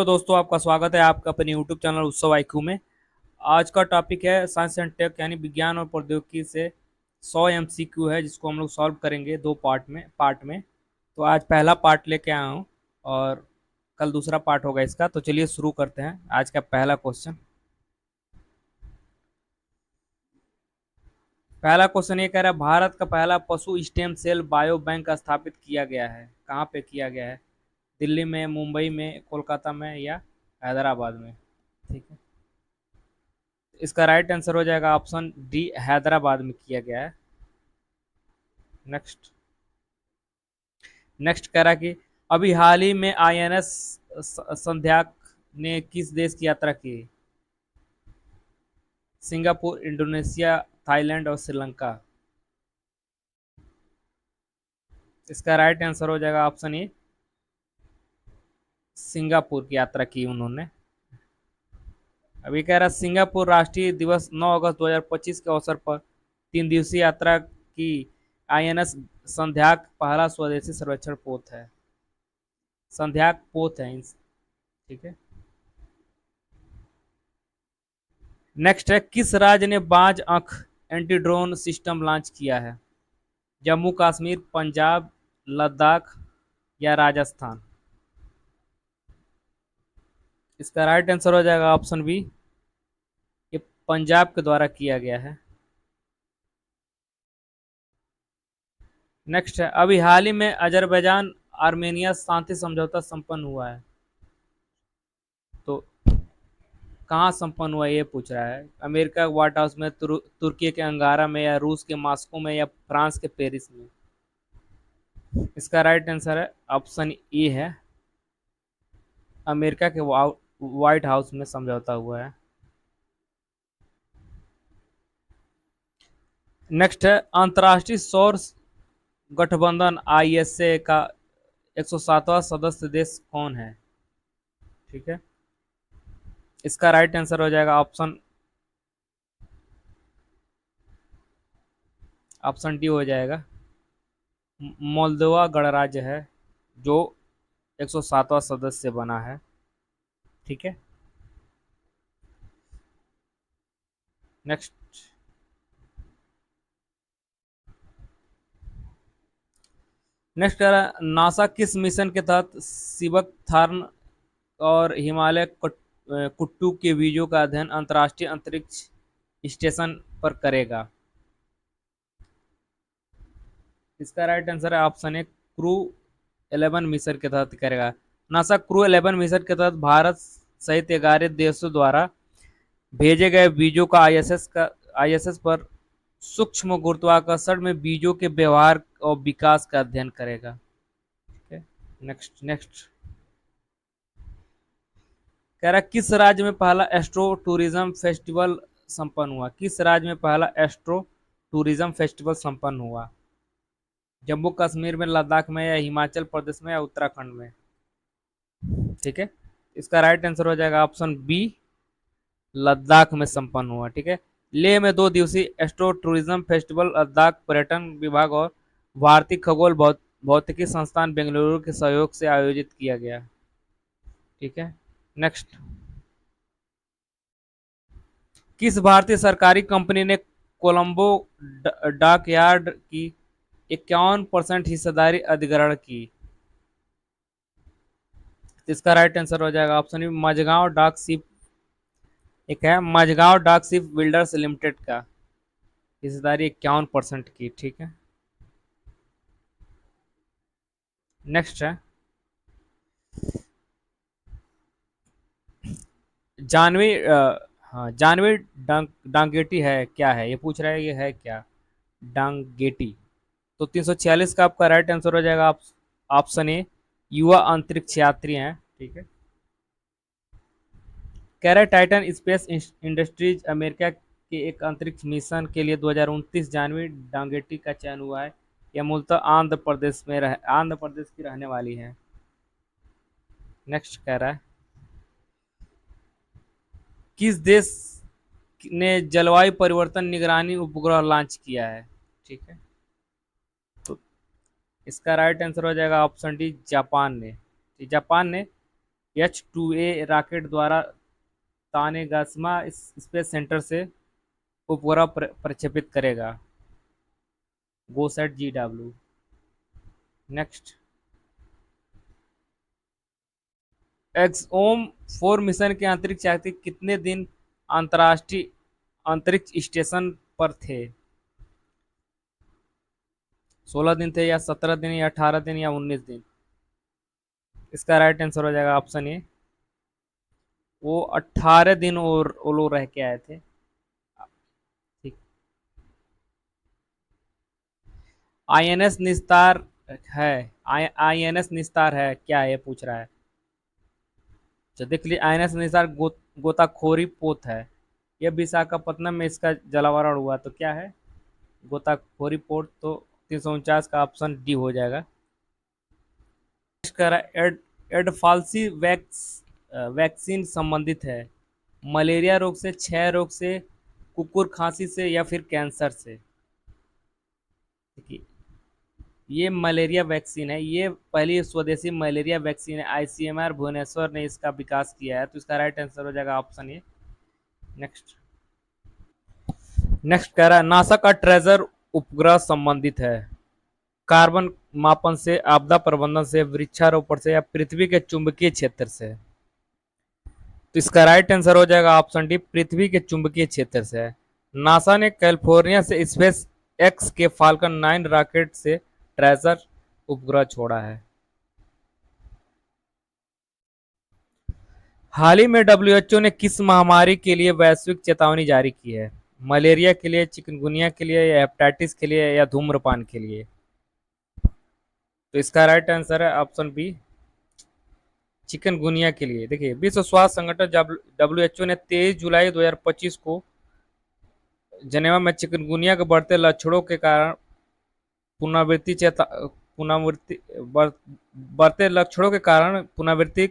दोस्तों, आपका स्वागत है आपका अपने यूट्यूब चैनल उत्सव आईक्यू में। आज का टॉपिक है साइंस एंड टेक यानी विज्ञान और प्रौद्योगिकी से 100 एमसीक्यू है, जिसको हम लोग सॉल्व करेंगे दो पार्ट में। तो आज पहला पार्ट लेके आया हूँ और कल दूसरा पार्ट होगा इसका। तो चलिए शुरू करते हैं आज का पहला क्वेश्चन। पहला क्वेश्चन ये कह रहा है, भारत का पहला पशु स्टेम सेल बायो बैंक स्थापित किया गया है। कहाँ पे किया गया है? दिल्ली में, मुंबई में, कोलकाता में या हैदराबाद में? ठीक है, इसका राइट आंसर हो जाएगा ऑप्शन डी, हैदराबाद में किया गया है। नेक्स्ट नेक्स्ट कह रहा कि अभी हाल ही में आईएनएस संध्याक ने किस देश की यात्रा की? सिंगापुर, इंडोनेशिया, थाईलैंड और श्रीलंका। इसका राइट आंसर हो जाएगा ऑप्शन ए, सिंगापुर की यात्रा की उन्होंने। अभी कह रहा सिंगापुर राष्ट्रीय दिवस 9 अगस्त 2025 के अवसर पर 3 दिवसीय यात्रा की आईएनएस संध्याक पहला स्वदेशी सर्वेक्षण पोत है। संध्याक पोत है। ठीक है। नेक्स्ट है, किस राज्य ने बाज आंख एंटी ड्रोन सिस्टम लॉन्च किया है? जम्मू कश्मीर, पंजाब, लद्दाख या राजस्थान? इसका राइट आंसर हो जाएगा ऑप्शन बी, ये पंजाब के द्वारा किया गया है। नेक्स्ट है, अभी हाल ही में अजरबैजान आर्मेनिया शांति समझौता संपन्न हुआ है। तो कहाँ संपन्न हुआ ये पूछ रहा है। अमेरिका के व्हाइट हाउस में, तुर्की के अंगारा में या रूस के मॉस्को में या फ्रांस के पेरिस में? इसका राइट आंसर है ऑप्शन ए है, अमेरिका के व्हाइट हाउस में समझौता हुआ है। नेक्स्ट है, अंतर्राष्ट्रीय सौर गठबंधन आईएसए का 107वां सदस्य देश कौन है? ठीक है, इसका राइट आंसर हो जाएगा ऑप्शन डी हो जाएगा, मोल्दोवा गणराज्य है जो 107वां सदस्य बना है। ठीक है। नेक्स्ट नेक्स्ट कह रहा है, नासा किस मिशन के तहत सिबक थार्न और हिमालय कुट्टू के बीजों का अध्ययन अंतर्राष्ट्रीय अंतरिक्ष स्टेशन पर करेगा? इसका राइट आंसर है ऑप्शन ए, क्रू 11 मिशन के तहत करेगा। नासा क्रू 11 मिशन के तहत भारत सहित 11 देशों द्वारा भेजे गए बीजों का आईएसएस पर सूक्ष्म गुरुत्वाकर्षण में बीजों के व्यवहार और विकास का अध्ययन करेगा। ठीक है। नेक्स्ट नेक्स्ट कह रहा किस राज्य में पहला एस्ट्रो टूरिज्म फेस्टिवल संपन्न हुआ? किस राज्य में पहला एस्ट्रो टूरिज्म फेस्टिवल संपन्न हुआ? जम्मू कश्मीर में, लद्दाख में या हिमाचल प्रदेश में या उत्तराखंड में? ठीक है, इसका राइट आंसर हो जाएगा ऑप्शन बी, लद्दाख में संपन्न हुआ। ठीक है। लेह में 2 दिवसीय एस्ट्रो टूरिज्म फेस्टिवल लद्दाख पर्यटन विभाग और भारतीय खगोल भौतिकी संस्थान बेंगलुरु के सहयोग से आयोजित किया गया। ठीक है। नेक्स्ट, किस भारतीय सरकारी कंपनी ने कोलंबो डॉकयार्ड की 51% हिस्सेदारी अधिग्रहण की? इसका राइट आंसर हो जाएगा option B, Mazagon dock ship. एक है Mazagon dock ship builders limited का हिस्सेदारी 51% की। ठीक है। नेक्स्ट है, जानवी हाँ, जानवी डांगेटी है क्या है, ये पूछ रहा है, ये है क्या डांगेटी? तो 346 का आपका राइट आंसर हो जाएगा ऑप्शन ए, युवा अंतरिक्ष यात्री हैं। ठीक है। कह रहे टाइटन स्पेस इंडस्ट्रीज अमेरिका के एक अंतरिक्ष मिशन के लिए 2029 जानवी डांगेटी का चयन हुआ है। यह मूलतः आंध्र प्रदेश की रहने वाली है। नेक्स्ट कह रहा है, किस देश ने जलवायु परिवर्तन निगरानी उपग्रह लॉन्च किया है? ठीक है, तो इसका राइट आंसर हो जाएगा ऑप्शन डी, जापान ने। जापान ने H-2A रॉकेट द्वारा तानेगास्मा स्पेस सेंटर से उपग्रह प्रक्षेपित करेगा। GOSAT-GW। नेक्स्ट, एक्सओम 4 मिशन के अंतरिक्ष यात्री कितने दिन अंतर्राष्ट्रीय अंतरिक्ष स्टेशन पर थे? 16 दिन थे या 17 दिन या 18 दिन या 19 दिन? इसका राइट आंसर हो जाएगा ऑप्शन ए, वो 18 दिन और वो लोग रह के आए थे। ठीक। आईएनएस निस्तार है, आईएनएस निस्तार है क्या है, ये पूछ रहा है। तो देख लीजिए, आईएनएस निस्तार गोताखोरी पोत है। यह विशाखापत्तनम में इसका जलावरण हुआ, तो क्या है? गोताखोरी पोर्ट। तो 349 का ऑप्शन डी हो जाएगा। एडफाल्सी वैक्सीन संबंधित है मलेरिया रोग से, क्षय रोग से, कुकुर खांसी से या फिर कैंसर से? देखिए, ये मलेरिया वैक्सीन है, ये पहली स्वदेशी मलेरिया वैक्सीन है। आईसीएमआर भुवनेश्वर ने इसका विकास किया है, तो इसका राइट आंसर हो जाएगा ऑप्शन ए। नेक्स्ट, नेक्स्ट कह रहा है नासा का ट्रेजर उपग्रह संबंधित है कार्बन मापन से, आपदा प्रबंधन से, वृक्षारोपण से या पृथ्वी के चुंबकीय क्षेत्र से? तो इसका राइट आंसर हो जाएगा ऑप्शन डी, पृथ्वी के चुंबकीय क्षेत्र से है। नासा ने कैलिफोर्निया से स्पेस एक्स के फाल्कन 9 रॉकेट से ट्रेजर उपग्रह छोड़ा है। हाल ही में डब्ल्यूएचओ ने किस महामारी के लिए वैश्विक चेतावनी जारी की है? मलेरिया के लिए, चिकनगुनिया के लिए या हेपेटाइटिस के लिए या धूम्रपान के लिए? तो इसका राइट आंसर है ऑप्शन बी, चिकनगुनिया के लिए। देखिए, विश्व स्वास्थ्य संगठन डब्ल्यूएचओ ने 23 जुलाई 2025 को जनेवा में चिकनगुनिया के बढ़ते लक्षणों के कारण पुनरावृत्ति चेता पुनरावृत्ति बढ़ते लक्षणों के कारण पुनरावृत्ति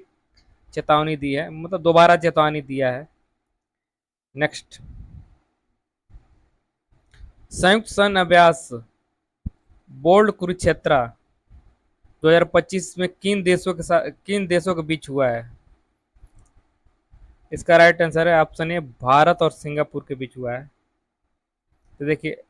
चेतावनी दी है, मतलब दोबारा चेतावनी दिया है। नेक्स्ट, संयुक्त सन अभ्यास बोल्ड कुरुक्षेत्र 2025 में किन देशों के बीच हुआ है? इसका राइट आंसर है ऑप्शन ए, भारत और सिंगापुर के बीच हुआ है। तो देखिए,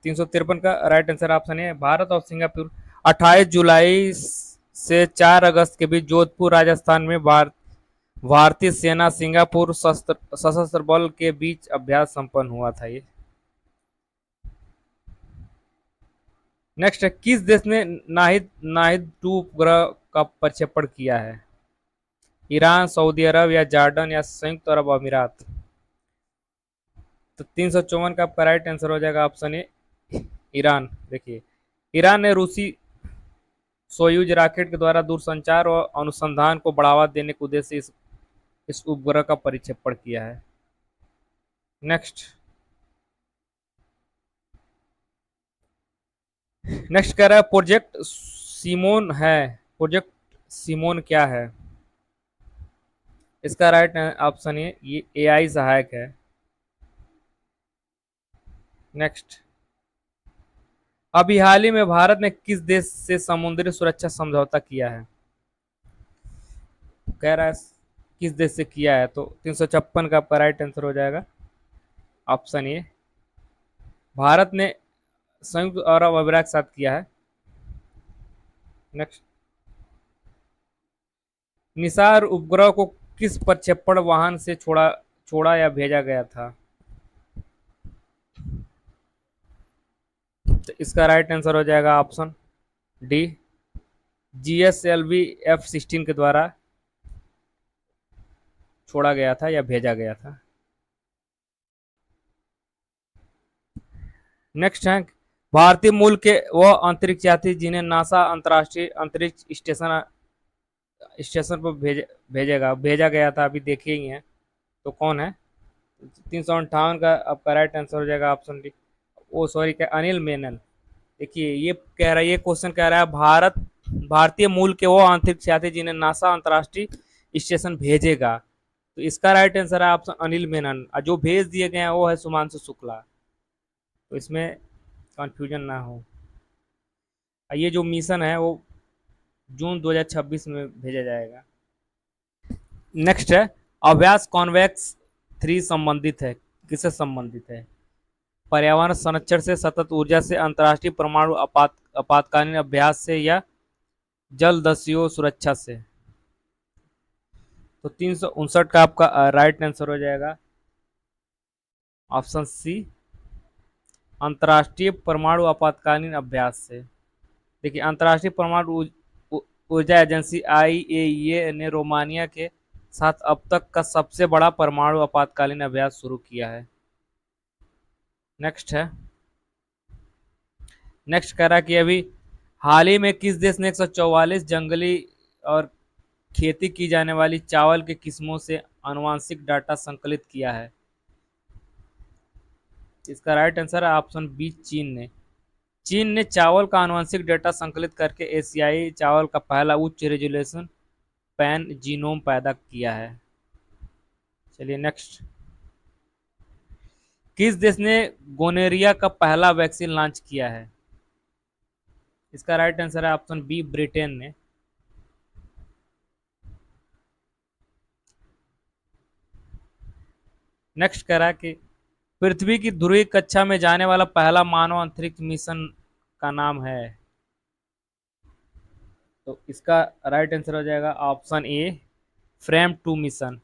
353 का राइट आंसर ऑप्शन है भारत और सिंगापुर। 28 जुलाई से 4 अगस्त के बीच जोधपुर राजस्थान में भारतीय सेना सिंगापुर सशस्त्र बल के बीच अभ्यास संपन्न हुआ था ये। नेक्स्ट है, किस देश ने नाहिद नाहिद 2 उपग्रह का प्रक्षेपण किया है? ईरान, सऊदी अरब या जॉर्डन या संयुक्त अरब अमीरात? तो 354 का आपका राइट आंसर हो जाएगा ऑप्शन ए, ईरान। देखिए, ईरान ने रूसी सोयूज रॉकेट के द्वारा दूरसंचार और अनुसंधान को बढ़ावा देने के उद्देश्य से इस उपग्रह का प्रक्षेपण किया है। नेक्स्ट, नेक्स्ट कह रहा है प्रोजेक्ट सीमोन है, प्रोजेक्ट सीमोन क्या है? इसका राइट ऑप्शन है ये एआई सहायक है। नेक्स्ट, अभी हाल ही में भारत ने किस देश से समुद्री सुरक्षा समझौता किया है? कह रहा है किस देश से किया है, तो 356 का आपका राइट आंसर हो जाएगा ऑप्शन ए, भारत ने संयुक्त अरब अमीरात के साथ किया है। नेक्स्ट, निसार उपग्रह को किस प्रक्षेपण वाहन से छोड़ा या भेजा गया था? तो इसका राइट आंसर हो जाएगा ऑप्शन डी, GSLV F-16 के द्वारा छोड़ा गया था या भेजा गया था। नेक्स्ट है, भारतीय मूल के वह अंतरिक्ष यात्री जिन्हें नासा अंतर्राष्ट्रीय अंतरिक्ष स्टेशन पर भेजा गया था, अभी देखे ही हैं, तो कौन है? 358 का आपका राइट आंसर हो जाएगा ऑप्शन डी, ओ सॉरी, क्या, अनिल मेनन। देखिए, ये कह रहा है, ये क्वेश्चन कह रहा है भारतीय मूल के वो अंतरिक्ष यात्री जिन्हें नासा अंतर्राष्ट्रीय स्टेशन भेजेगा, तो इसका राइट आंसर है ऑप्शन अनिल मेनन। और जो भेज दिए गए हैं वो है सुमांशु शुक्ला, तो इसमें कंफ्यूजन ना हो। ये जो मिशन है वो जून 2026 में भेजा जाएगा। नेक्स्ट है, अभ्यास कॉन्वेक्स थ्री संबंधित है, किससे संबंधित है? पर्यावरण संरक्षण से, सतत ऊर्जा से, अंतर्राष्ट्रीय परमाणु आपातकालीन अभ्यास से, या जलदस्यु सुरक्षा से। तो 359 का आपका राइट आंसर हो जाएगा ऑप्शन सी, अंतर्राष्ट्रीय परमाणु आपातकालीन अभ्यास से। देखिए, अंतर्राष्ट्रीय परमाणु ऊर्जा एजेंसी आईएईए ने रोमानिया के साथ अब तक का सबसे बड़ा परमाणु आपातकालीन अभ्यास शुरू किया है। नेक्स्ट है, नेक्स्ट कह रहा कि अभी हाल ही में किस देश ने 144 जंगली और खेती की जाने वाली चावल के किस्मों से आनुवांशिक डाटा संकलित किया है? इसका राइट आंसर है ऑप्शन बी, चीन ने। चीन ने चावल का आनुवंशिक डेटा संकलित करके एशियाई चावल का पहला उच्च रेजोल्यूशन पैन जीनोम पैदा किया है। चलिए नेक्स्ट, किस देश ने गोनेरिया का पहला वैक्सीन लॉन्च किया है? इसका राइट आंसर है ऑप्शन बी, ब्रिटेन ने। नेक्स्ट कह रहा है कि पृथ्वी की ध्रुवीय कक्षा में जाने वाला पहला मानव अंतरिक्ष मिशन का नाम है? तो इसका राइट आंसर हो जाएगा option A, Fram two mission.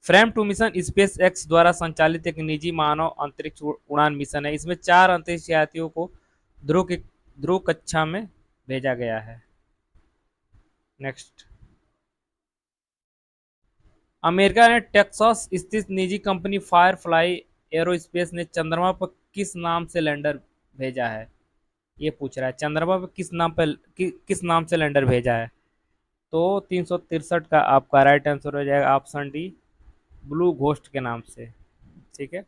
Fram two mission SpaceX द्वारा संचालित एक निजी मानव अंतरिक्ष उड़ान मिशन है। इसमें 4 अंतरिक्ष यात्रियों को ध्रुव कक्षा में भेजा गया है। नेक्स्ट, अमेरिका ने टेक्सास स्थित निजी कंपनी फायरफ्लाई एरोस्पेस ने चंद्रमा पर किस नाम से लैंडर भेजा है? ये पूछ रहा है, चंद्रमा पर किस नाम से लैंडर भेजा है? तो 363 का आपका राइट आंसर हो जाएगा ऑप्शन डी, ब्लू घोस्ट के नाम से। ठीक है,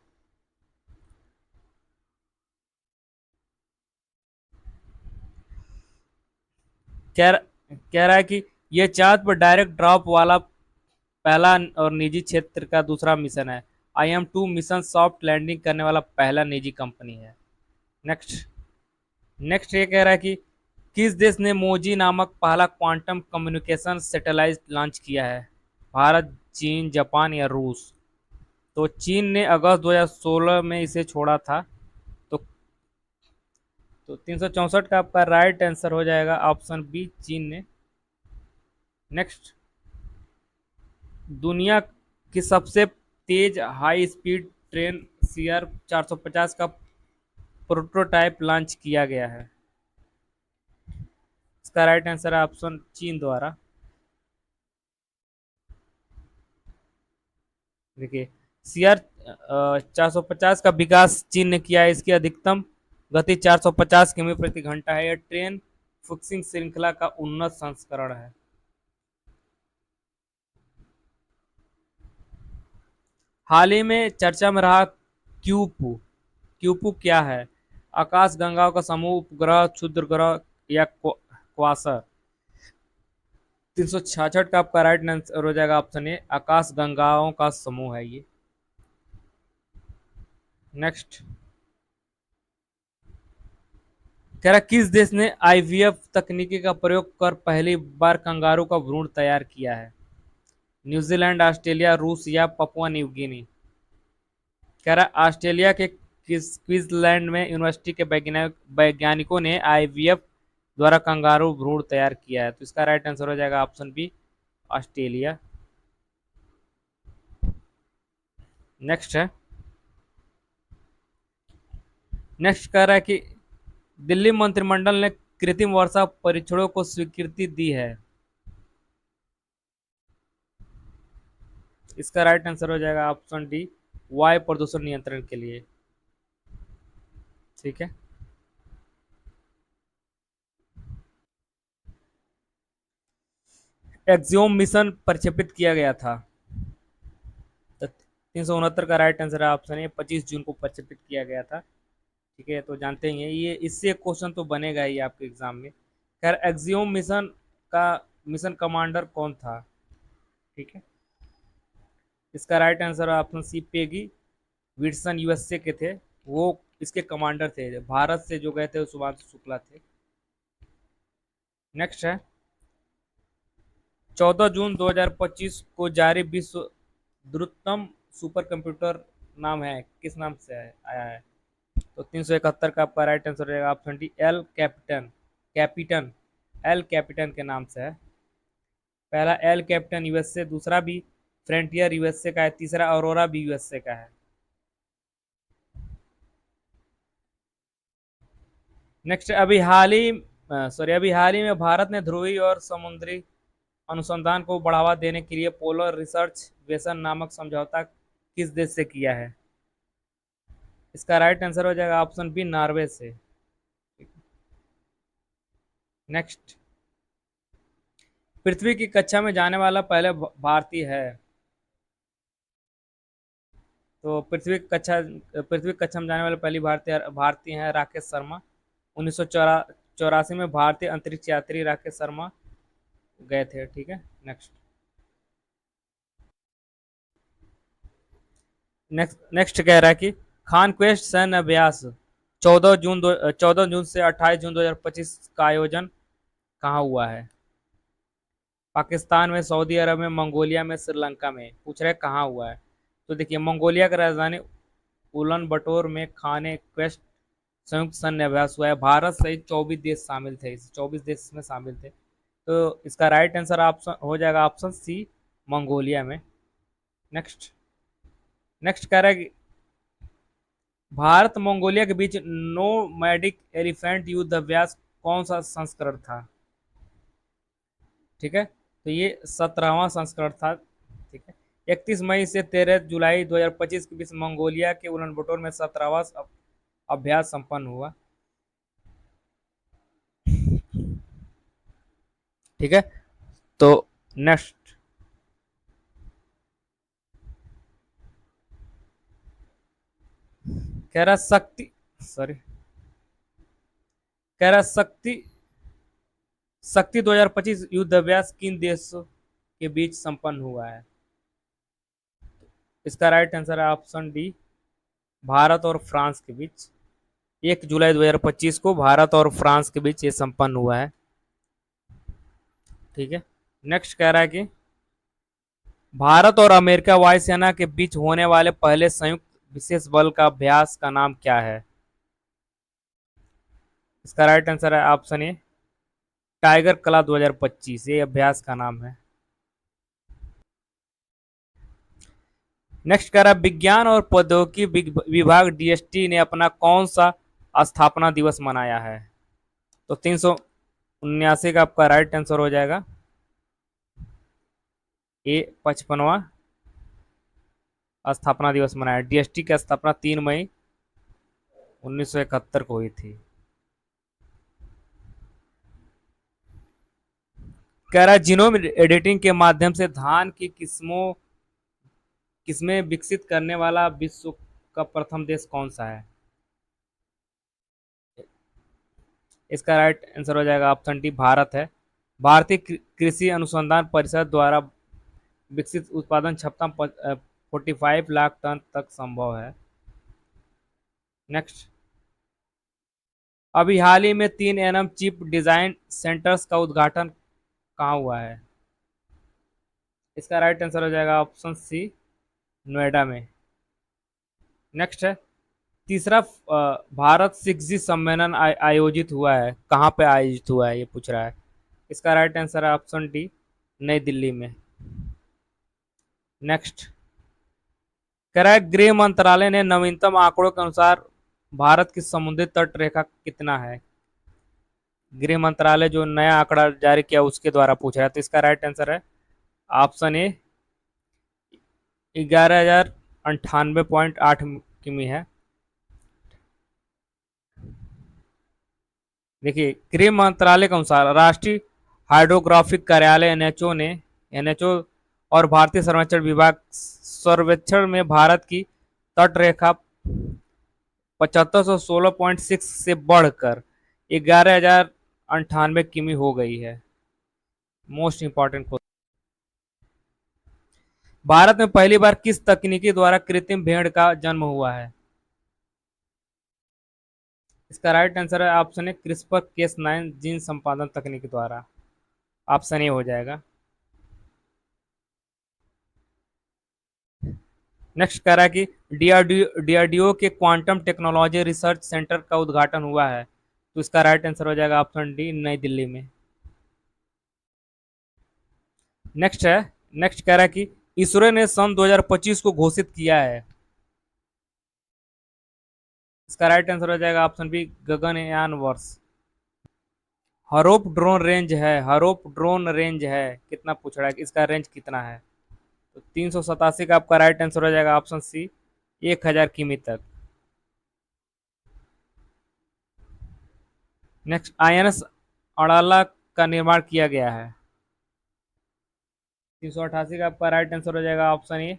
कह कह रहा है कि यह चांद पर डायरेक्ट ड्रॉप वाला पहला और निजी क्षेत्र का दूसरा मिशन है। IM-2 मिशन सॉफ्ट लैंडिंग करने वाला पहला निजी कंपनी है। नेक्स्ट, नेक्स्ट ये कह रहा है कि किस देश ने मोजी नामक पहला क्वांटम कम्युनिकेशन सैटेलाइट लॉन्च किया है? भारत, चीन, जापान या रूस? तो चीन ने अगस्त 2016 में इसे छोड़ा था। तो 364 का आपका राइट आंसर हो जाएगा ऑप्शन बी, चीन ने। नेक्स्ट, दुनिया की सबसे तेज हाई स्पीड ट्रेन CR 450 का प्रोटोटाइप लॉन्च किया गया है। इसका राइट आंसर है ऑप्शन चीन द्वारा। देखिए, CR 450 का विकास चीन ने किया है। इसकी अधिकतम गति 450 किमी प्रति घंटा है। यह ट्रेन फिक्सिंग श्रृंखला का उन्नत संस्करण है। हाल ही में चर्चा में रहा क्यूपू। क्यूपू क्या है? आकाश गंगाओं का समूह, उपग्रह, क्षुद्र ग्रह या क्वासर? 366 का आपका राइट आंसर हो जाएगा ऑप्शन ए, आकाश गंगाओं का समूह है ये। नेक्स्ट, कह रहा किस देश ने IVF तकनीकी का प्रयोग कर पहली बार कंगारू का भ्रूण तैयार किया है? न्यूजीलैंड, ऑस्ट्रेलिया, रूस या पपुआ न्यू गिनी? कह रहा ऑस्ट्रेलिया के क्वींसलैंड में यूनिवर्सिटी के वैज्ञानिकों ने IVF द्वारा कंगारू भ्रूण तैयार किया है। तो इसका राइट आंसर हो जाएगा ऑप्शन बी, ऑस्ट्रेलिया। नेक्स्ट है, नेक्स्ट कह रहा है कि दिल्ली मंत्रिमंडल ने कृत्रिम वर्षा परीक्षणों को स्वीकृति दी है। इसका राइट आंसर हो जाएगा ऑप्शन डी, वायु प्रदूषण नियंत्रण के लिए। ठीक है, एक्सियोम मिशन प्रक्षेपित किया गया था। तो 369 का राइट आंसर है ऑप्शन ए, 25 जून को प्रक्षेपित किया गया था। ठीक है, तो जानते ही हैं ये, इससे क्वेश्चन तो बनेगा ही आपके एग्जाम में। खैर, एक्सियोम मिशन का मिशन कमांडर कौन था? ठीक है, इसका राइट आंसर है option C, Peggy Wilson, USA के थे वो, इसके कमांडर थे। भारत से जो गए थे वो शुभांशु शुक्ला थे। नेक्स्ट है, 14 जून 2025 को जारी विश्व द्रुततम सुपर कंप्यूटर नाम है, किस नाम से आया है? तो 371 का आपका राइट आंसर रहेगा ऑप्शन डी, एल कैपिटन। कैपिटन, एल कैपिटन के नाम से है। पहला एल कैपिटन यूएसए, दूसरा भी फ्रंटियर यूएसए का है, तीसरा अरोरा भी यूएसए का है। नेक्स्ट, अभी हाल ही में भारत ने ध्रुवीय और समुद्री अनुसंधान को बढ़ावा देने के लिए पोलर रिसर्च वेसन नामक समझौता किस देश से किया है? इसका राइट आंसर हो जाएगा ऑप्शन बी, नॉर्वे से। नेक्स्ट, पृथ्वी की कक्षा में जाने वाला पहले भारतीय है। तो पृथ्वी कक्षा में जाने वाले पहली भारतीय भारतीय हैं राकेश शर्मा। 1984 में भारतीय अंतरिक्ष यात्री राकेश शर्मा गए थे। ठीक है। नेक्स्ट नेक्स्ट नेक्स्ट कह रहा है कि खानक्वेस्ट सैन्य अभ्यास 14 जून से 28 जून 2025 का आयोजन कहाँ हुआ है? पाकिस्तान में, सऊदी अरब में, मंगोलिया में, श्रीलंका में। पूछ रहे कहाँ हुआ है? तो देखिए, मंगोलिया की राजधानी उलन बटोर में खाने क्वेस्ट संयुक्त सैन्य अभ्यास हुआ है। भारत सहित 24 देश शामिल थे, इस 24 देश इसमें शामिल थे। तो इसका राइट आंसर ऑप्शन हो जाएगा ऑप्शन सी, मंगोलिया में। नेक्स्ट नेक्स्ट कह रहा है कि भारत मंगोलिया के बीच नोमैडिक एलिफेंट युद्ध अभ्यास कौन सा संस्करण था? ठीक है, तो ये 17वां संस्करण था। ठीक है। 31 मई से 13 जुलाई 2025 के बीच मंगोलिया के उलानबटोर में 17वां अभ्यास संपन्न हुआ। ठीक है। तो नेक्स्ट कह रहा शक्ति सॉरी कह रहा शक्ति 2025 युद्ध अभ्यास किन देशों के बीच संपन्न हुआ है? इसका राइट आंसर है ऑप्शन डी, भारत और फ्रांस के बीच। 1 जुलाई 2025 को भारत और फ्रांस के बीच ये संपन्न हुआ है। ठीक है। नेक्स्ट कह रहा है कि भारत और अमेरिका वायुसेना के बीच होने वाले पहले संयुक्त विशेष बल का अभ्यास का नाम क्या है? इसका राइट आंसर है ऑप्शन ए, टाइगर कला 2025, ये अभ्यास का नाम है। नेक्स्ट कह रहा है विज्ञान और प्रौद्योगिकी विभाग डीएसटी ने अपना कौन सा स्थापना दिवस मनाया है? तो 379 का आपका राइट आंसर हो जाएगा ए, 55वां स्थापना दिवस मनाया। डीएसटी की स्थापना 3 मई 1971 को हुई थी। कह रहा है जीनोम एडिटिंग के माध्यम से धान की किस्में विकसित करने वाला विश्व का प्रथम देश कौन सा है? इसका राइट आंसर हो जाएगा ऑप्शन डी, भारत है। भारतीय कृषि अनुसंधान परिषद द्वारा विकसित उत्पादन क्षमता 45 लाख टन तक संभव है। नेक्स्ट, अभी हाल ही में 3 nm चिप डिजाइन सेंटर्स का उद्घाटन कहाँ हुआ है? इसका राइट आंसर हो जाएगा ऑप्शन सी, नोएडा में। नेक्स्ट है तीसरा, भारत 6G सम्मेलन आयोजित हुआ है, कहाँ पे आयोजित हुआ है ये पूछ रहा है। इसका राइट आंसर है ऑप्शन डी, नई दिल्ली में। नेक्स्ट कह रहा है गृह मंत्रालय ने नवीनतम आंकड़ों के अनुसार भारत की समुद्री तट रेखा कितना है? गृह मंत्रालय जो नया आंकड़ा जारी किया उसके द्वारा पूछ रहा है। तो इसका राइट आंसर है ऑप्शन ए, 11,098.8 किमी है। देखिए, गृह मंत्रालय के अनुसार राष्ट्रीय हाइड्रोग्राफिक कार्यालय एनएचओ और भारतीय सर्वेक्षण विभाग सर्वेक्षण में भारत की तट रेखा 7516.6 से बढ़कर 11,098 किमी हो गई है। मोस्ट इंपॉर्टेंट क्वेश्चन, भारत में पहली बार किस तकनीकी द्वारा कृत्रिम भेड़ का जन्म हुआ है? इसका राइट आंसर है ऑप्शन ए, क्रिस्पर केस 9 जीन संपादन तकनीक द्वारा। ऑप्शन ए हो जाएगा। नेक्स्ट कह रहा है कि डीआरडीओ के क्वांटम टेक्नोलॉजी रिसर्च सेंटर का उद्घाटन हुआ है, तो इसका राइट आंसर हो जाएगा ऑप्शन डी, नई दिल्ली में। नेक्स्ट है, नेक्स्ट कह रहा है कि इसरो ने सन 2025 को घोषित किया है, इसका राइट आंसर हो जाएगा ऑप्शन बी, गगनयान वर्ष। हरोप ड्रोन रेंज है, हरोप ड्रोन रेंज है कितना पूछ रहा है, इसका रेंज कितना है? तो 387 का आपका राइट आंसर हो जाएगा ऑप्शन सी, 1000 किमी तक। नेक्स्ट, आईएनएस अड़ाला का निर्माण किया गया है, 388 का आपका राइट आंसर हो जाएगा option A,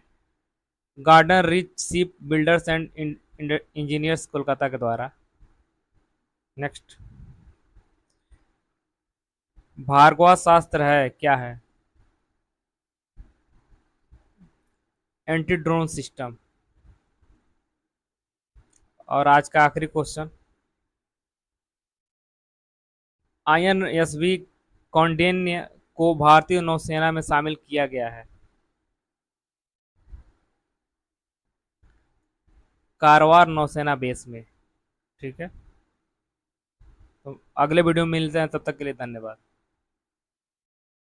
garden rich ship builders and engineers Kolkata के द्वारा। नेक्स्ट, भार्गवा शास्त्र है क्या है? Anti drone system. और आज का आखिरी क्वेश्चन, आईएनएसवी कौंडिन्य को भारतीय नौसेना में शामिल किया गया है, कारवार नौसेना बेस में। ठीक है, तो अगले वीडियो में मिलते हैं, तब तक के लिए धन्यवाद।